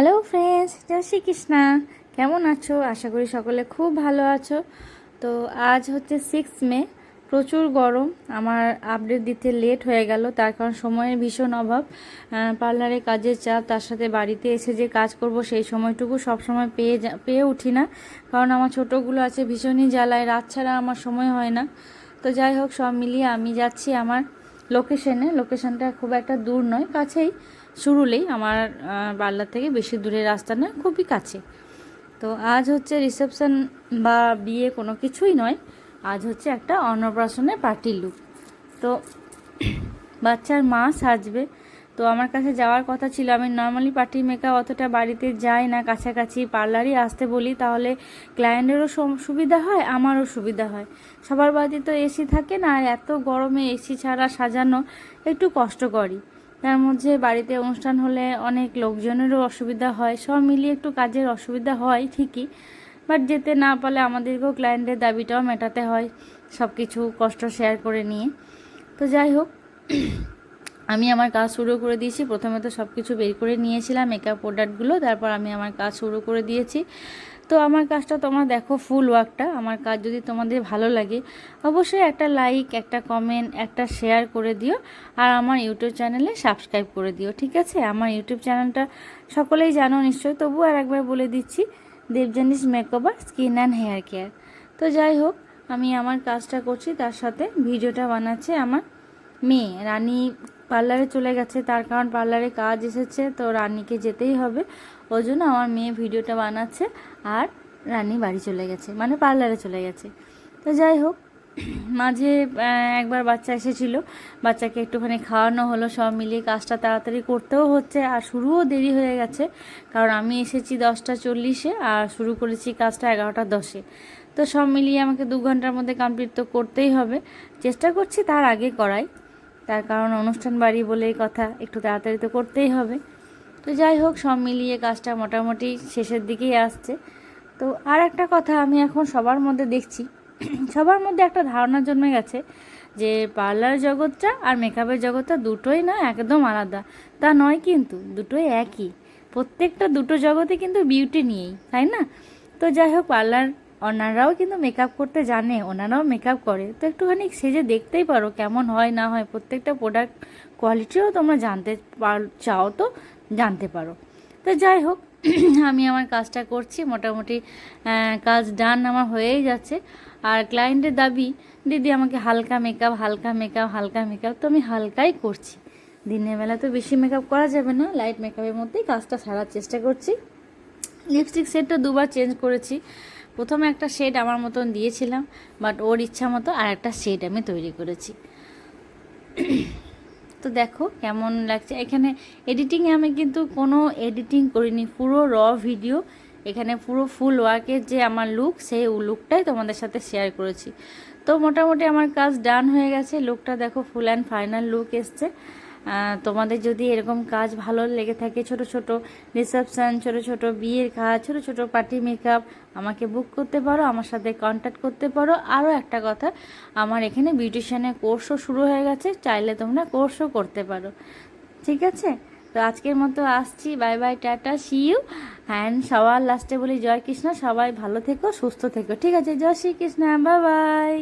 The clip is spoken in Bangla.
হ্যালো ফ্রেন্ডস, জয় শ্রীকৃষ্ণা। কেমন আছো? আশা করি সকলে খুব ভালো আছো। তো আজ হচ্ছে 6 মে, প্রচুর গরম। আমার আপডেট দিতে লেট হয়ে গেল, তার কারণ সময়ের ভীষণ অভাব। পার্লারে কাজের চাপ, তার সাথে বাড়িতে এসে যে কাজ করব সেই সময়টুকু সবসময় পেয়ে উঠি না, কারণ আমার ছোটোগুলো আছে ভীষণই জ্বালায়, রাত ছাড়া আমার সময় হয় না। তো যাই হোক, সব মিলিয়ে আমি যাচ্ছি আমার লোকেশনটা খুব একটা দূর নয়, কাছেই, শুরুলেই। আমার পার্লার থেকে বেশি দূরের রাস্তা নয়, খুবই কাছে। তো আজ হচ্ছে রিসেপশন বা বিয়ে কোনো কিছুই নয়, আজ হচ্ছে একটা অন্নপ্রাশনের পার্টির লুক। তো বাচ্চার মা সাজবে। তো আমার কাছে যাওয়ার কথা ছিল, আমি নর্মালি পার্টি মেকআপ অতটা বাড়িতে যাই না, কাছাকাছি পার্লারই আসতে বলি, তাহলে ক্লায়েন্টেরও সুবিধা হয়, আমারও সুবিধা হয়। সবার বাড়িতে তো এসি থাকে না, আর এত গরমে এসি ছাড়া সাজানো একটু কষ্টকরই। তার মধ্যে বাড়িতে অনুষ্ঠান হলে অনেক লোকজনেরও অসুবিধা হয়, সব মিলিয়ে একটু কাজের অসুবিধা হয় ঠিকই, বাট যেতে না পারলে আমাদেরকেও ক্লায়েন্টের দাবিটাও মেটাতে হয়, সব কিছু কষ্ট শেয়ার করে নিয়ে। তো যাই হোক, আমি আমার কাজ শুরু করে দিয়েছি। প্রথমে তো সব কিছু বের করে নিয়েছিলাম, মেকআপ প্রোডাক্টগুলো, তারপর আমি আমার কাজ শুরু করে দিয়েছি। তো আমার কাজটা তোমরা দেখো, ফুল ওয়ার্কটা। আমার কাজ যদি তোমাদের ভালো লাগে, অবশ্যই একটা লাইক, একটা কমেন্ট, একটা শেয়ার করে দিও, আর আমার ইউটিউব চ্যানেলে সাবস্ক্রাইব করে দিও, ঠিক আছে? আমার ইউটিউব চ্যানেলটা সকলেই জানো নিশ্চয়ই, তবুও আর একবার বলে দিচ্ছি, দেবজানিস makeover skin and hair care. তো যাই হোক, আমি আমার কাজটা করছি, তার সাথে ভিডিওটা বানাচ্ছে আমার মেয়ে। রানী পার্লারে চলে গেছে, তার কারণ পার্লারে কাজ এসেছে, তো রানীকে যেতেই হবে, ওই জন্য আমার মেয়ে ভিডিওটা বানাচ্ছে, আর রানী বাড়ি চলে গেছে, মানে পার্লারে চলে গেছে। তো যাই হোক, মাঝে একবার বাচ্চা এসেছিল, বাচ্চাকে একটুখানি খাওয়ানো হলো, সব মিলিয়ে কাজটা তাড়াতাড়ি করতেও হচ্ছে, আর শুরুও দেরি হয়ে গেছে, কারণ আমি এসেছি 10টা 40-এ, আর শুরু করেছি কাজটা 11টা 10-এ। তো সব মিলিয়ে আমাকে 2 ঘন্টার মধ্যে কমপ্লিট তো করতেই হবে, চেষ্টা করছি তার আগে করাই, তার কারণ অনুষ্ঠান বাড়ি বলেই কথা, একটু তাড়াতাড়ি তো করতেই হবে। তো যাই হোক, সব মিলিয়ে কাজটা মোটামুটি শেষের দিকেই আসছে। তো আর একটা কথা, আমি এখন সবার মধ্যে দেখছি, সবার মধ্যে একটা ধারণা জন্মে গেছে যে পার্লার জগৎটা আর মেকআপের জগৎটা দুটোই না একদম আলাদা। তা নয়, কিন্তু দুটোই একই। প্রত্যেকটা দুটো জগতে কিন্তু বিউটি নিয়েই, তাই না? তো যাই হোক, পার্লার ওনারাও কিন্তু মেকআপ করতে জানে, ওনারাও মেকআপ করে, তো একটুখানি সেজে দেখতেই পারো কেমন হয় না হয়। প্রত্যেকটা প্রোডাক্ট কোয়ালিটিও তোমরা জানতে চাও তো জানতে পারো। তো যাই হোক, আমি আমার কাজটা করছি, মোটামুটি কাজ ডান আমার হয়েই যাচ্ছে। আর ক্লায়েন্টের দাবি, দিদি আমাকে হালকা মেকআপ, হালকা মেকআপ, হালকা মেকআপ, তো আমি হালকাই করছি। দিনের বেলা তো বেশি মেকআপ করা যাবে না, লাইট মেকআপের মধ্যেই কাজটা সারার চেষ্টা করছি। লিপস্টিক শেডটা 2বার চেঞ্জ করেছি। প্রথমে একটা শেড আমার মতন দিয়েছিলাম, বাট ওর ইচ্ছা মতো আর একটা শেড আমি তৈরি করেছি। তো দেখো কেমন লাগছে। এখানে এডিটিংয়ে আমি কিন্তু কোনো এডিটিং করিনি, পুরো ভিডিও। এখানে পুরো ফুল ওয়ার্কের যে আমার লুক, সেই লুকটাই তোমাদের সাথে শেয়ার করেছি। তো মোটামুটি আমার কাজ ডান হয়ে গেছে, লুকটা দেখো ফুল অ্যান্ড ফাইনাল লুক এসছে। তোমাদের যদি এরকম কাজ ভালো লেগে থাকে, ছোট ছোট রিসেপশন, ছোট ছোট বিয়ের কাজ, ছোট ছোট পার্টি মেকআপ, আমাকে বুক করতে পারো, আমার সাথে কন্ট্যাক্ট করতে পারো। আরও একটা কথা, আমার এখানে বিউটিশিয়ানের কোর্সও শুরু হয়ে গেছে, চাইলে তোমরা কোর্সও করতে পারো, ঠিক আছে? তো আজকের মতো আসছি, bye bye, tata, see you. And সবার লাস্টে বলি জয় কৃষ্ণ, সবাই ভালো থেকো, সুস্থ থেকো, ঠিক আছে? জয় শ্রীকৃষ্ণ, বাই বাই।